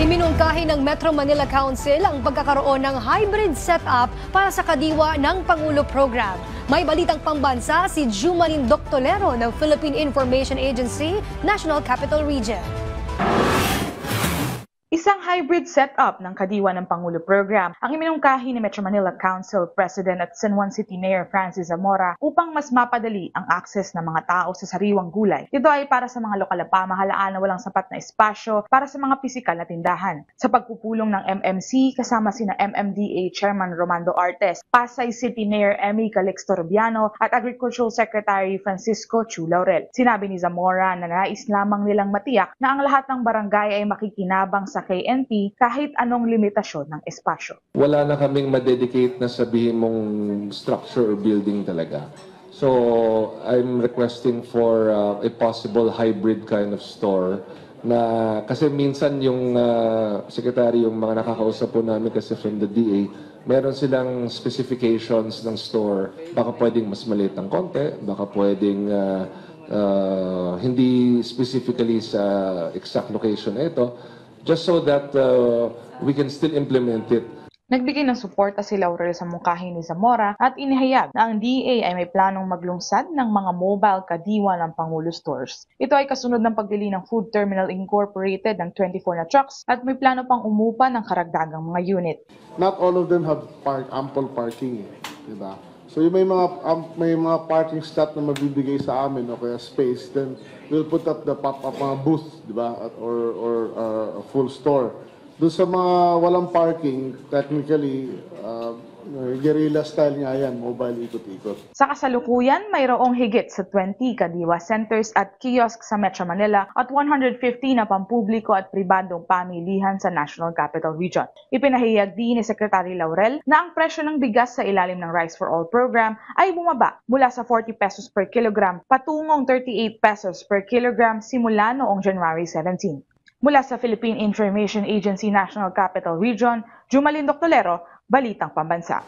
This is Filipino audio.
Iminungkahi ng Metro Manila Council ang pagkakaroon ng hybrid setup para sa Kadiwa ng Pangulo Program. May balitang pambansa si Jumalin Doctolero ng Philippine Information Agency, National Capital Region. Isang hybrid setup ng Kadiwa ng Pangulo Program ang iminungkahi ni Metro Manila Council President at San Juan City Mayor Francis Zamora upang mas mapadali ang access ng mga tao sa sariwang gulay. Ito ay para sa mga lokal na pamahalaan na walang sapat na espasyo para sa mga pisikal na tindahan. Sa pagpupulong ng MMC kasama sina MMDA Chairman Romando Artes, Pasay City Mayor Emmy Calixto Rubiano at Agricultural Secretary Francisco Chu Laurel. Sinabi ni Zamora na nais lamang nilang matiyak na ang lahat ng barangay ay makikinabang sa KNP kahit anong limitasyon ng espasyo. Wala na kaming ma-dedicate na sabihin mong structure or building talaga. So I'm requesting for a possible hybrid kind of store na kasi minsan yung secretary, yung mga nakakausap po namin kasi from the DA, meron silang specifications ng store. Baka pwedeng mas maliit ng konti, baka pwedeng hindi specifically sa exact location na ito. Just so that we can still implement it. Nagbigay ng suporta si Laurel sa mungkahi ni Zamora at inihayag na ang DA ay may planong maglungsad ng mga mobile Kadiwa ng Pangulo stores. Ito ay kasunod ng pagbili ng Food Terminal Incorporated ng 24 na trucks at may plano pang umupa ng karagdagang mga unit. Not all of them have ample parking, diba? So yung may mga parking slot na mabibigay sa amin o kaya space, then we'll put up the pop-up mga booth, di ba? Or a full store. Doon sa mga walang parking, technically, guerrilla style nga yan, mobile ikot-ikot. Sa kasalukuyan, mayroong higit sa 20 Kadiwa centers at kiosk sa Metro Manila at 150 na pampubliko at pribadong pamilihan sa National Capital Region. Ipinahayag din ni Secretary Laurel na ang presyo ng bigas sa ilalim ng Rice for All program ay bumaba mula sa 40 pesos per kilogram patungong 38 pesos per kilogram simula noong January 17. Mula sa Philippine Information Agency National Capital Region, Jumalin Doctolero, Balitang Pambansa.